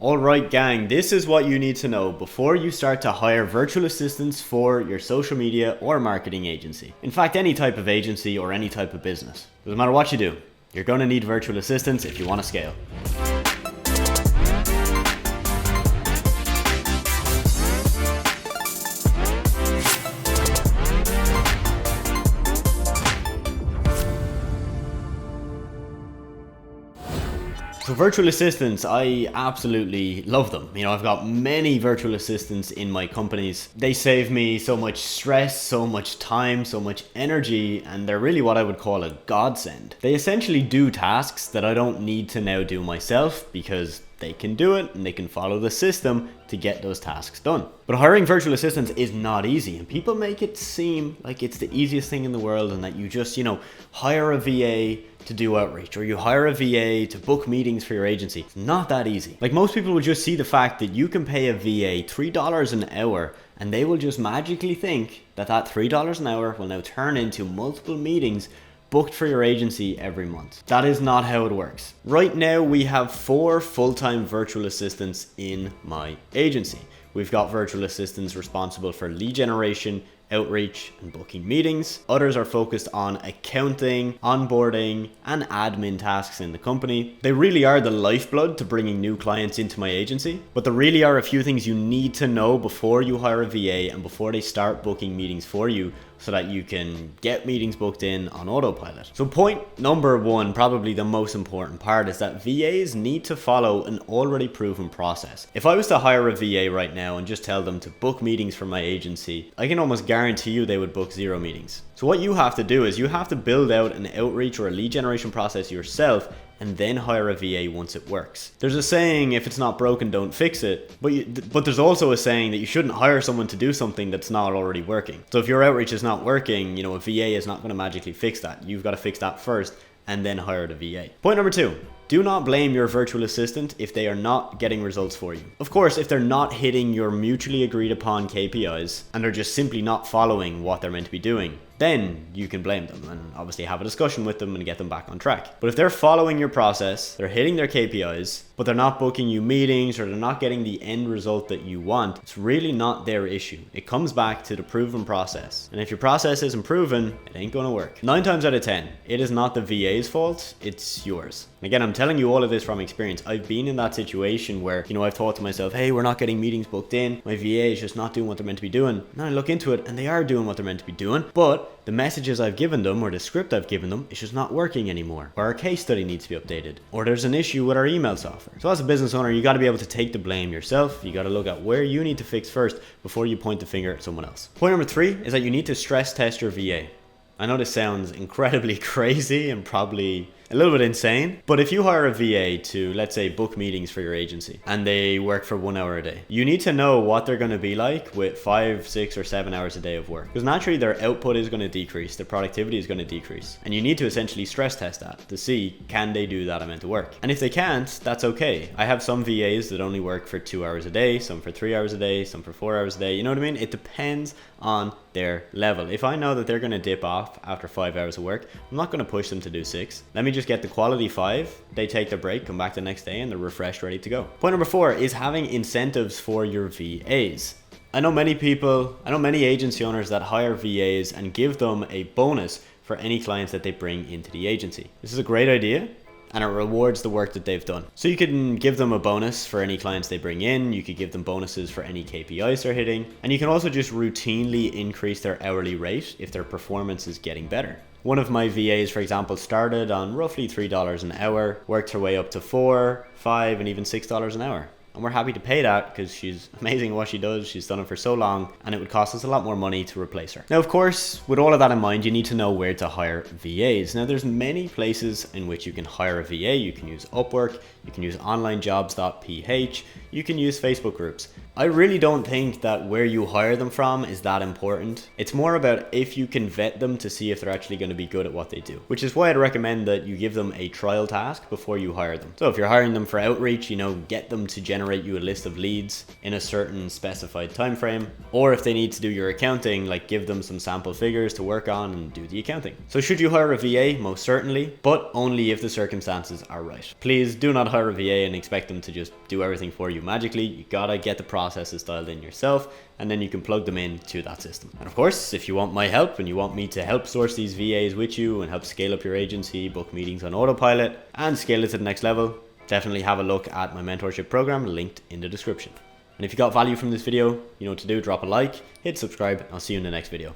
Alright gang, this is what you need to know before you start to hire virtual assistants for your social media or marketing agency. In fact, any type of agency or any type of business. Doesn't matter what you do, you're going to need virtual assistants if you want to scale. So virtual assistants, I absolutely love them. You know, I've got many virtual assistants in my companies. They save me so much stress, so much time, so much energy, and they're really what I would call a godsend. They essentially do tasks that I don't need to now do myself because they can do it and they can follow the system to get those tasks done. But hiring virtual assistants is not easy, and people make it seem like it's the easiest thing in the world and that you just, hire a VA to do outreach, or you hire a VA to book meetings for your agency. It's not that easy. Like, most people will just see the fact that you can pay a VA $3 an hour and they will just magically think that that $3 an hour will now turn into multiple meetings booked for your agency every month. That is not how it works. Right now, we have 4 full-time virtual assistants in my agency. We've got virtual assistants responsible for lead generation, outreach, and booking meetings. Others are focused on accounting, onboarding, and admin tasks in the company. They really are the lifeblood to bringing new clients into my agency, but there really are a few things you need to know before you hire a VA and before they start booking meetings for you, so that you can get meetings booked in on autopilot. So point number 1, probably the most important part, is that VAs need to follow an already proven process. If I was to hire a VA right now and just tell them to book meetings for my agency, I can almost guarantee you they would book 0 meetings. So what you have to do is you have to build out an outreach or a lead generation process yourself and then hire a VA once it works. There's a saying, if it's not broken, don't fix it. But there's also a saying that you shouldn't hire someone to do something that's not already working. So if your outreach is not working, a VA is not going to magically fix that. You've got to fix that first and then hire the VA. Point number 2. Do not blame your virtual assistant if they are not getting results for you. Of course, if they're not hitting your mutually agreed upon KPIs and they're just simply not following what they're meant to be doing, then you can blame them and obviously have a discussion with them and get them back on track. But if they're following your process, they're hitting their KPIs, but they're not booking you meetings or they're not getting the end result that you want, it's really not their issue. It comes back to the proven process. And if your process isn't proven, it ain't gonna work. 9 times out of 10, it is not the VA's fault, it's yours. And again, I'm telling you all of this from experience. I've been in that situation where, I've thought to myself, hey, we're not getting meetings booked in. My VA is just not doing what they're meant to be doing. And then I look into it and they are doing what they're meant to be doing, but the messages I've given them or the script I've given them is just not working anymore. Or our case study needs to be updated. Or there's an issue with our email software. So as a business owner, you got to be able to take the blame yourself. You got to look at where you need to fix first before you point the finger at someone else. Point number 3 is that you need to stress test your VA. I know this sounds incredibly crazy and probably a little bit insane, but if you hire a VA to, let's say, book meetings for your agency and they work for 1 hour a day, you need to know what they're going to be like with 5, 6, or 7 hours a day of work, because naturally their output is going to decrease, their productivity is going to decrease, and you need to essentially stress test that to see, can they do that amount of work? And if they can't, that's okay. I have some VAs that only work for 2 hours a day, some for 3 hours a day, some for 4 hours a day. You know what I mean? It depends on their level. If I know that they're going to dip off after 5 hours of work, I'm not going to push them to do 6. Let me just get the quality 5. They take their break, come back the next day, and they're refreshed, ready to go. Point number 4 is having incentives for your VAs. I know many agency owners that hire VAs and give them a bonus for any clients that they bring into the agency. This is a great idea, and it rewards the work that they've done. So you can give them a bonus for any clients they bring in, you could give them bonuses for any KPIs they're hitting, and you can also just routinely increase their hourly rate if their performance is getting better. One of my VAs, for example, started on roughly $3 an hour, worked her way up to $4, $5, and even $6 an hour. And we're happy to pay that because she's amazing at what she does. She's done it for so long, and it would cost us a lot more money to replace her. Now, of course, with all of that in mind, you need to know where to hire VAs. Now, there's many places in which you can hire a VA. You can use Upwork, you can use onlinejobs.ph, you can use Facebook groups. I really don't think that where you hire them from is that important. It's more about if you can vet them to see if they're actually going to be good at what they do, which is why I'd recommend that you give them a trial task before you hire them. So if you're hiring them for outreach, get them to generate you a list of leads in a certain specified time frame, or if they need to do your accounting, like give them some sample figures to work on and do the accounting. So should you hire a VA? Most certainly, but only if the circumstances are right. Please do not hire a VA and expect them to just do everything for you magically. You gotta get the processes dialed in yourself, and then you can plug them into that system. And of course, if you want my help and you want me to help source these VAs with you and help scale up your agency, book meetings on autopilot, and scale it to the next level, definitely have a look at my mentorship program linked in the description. And if you got value from this video, you know what to do, drop a like, hit subscribe, and I'll see you in the next video.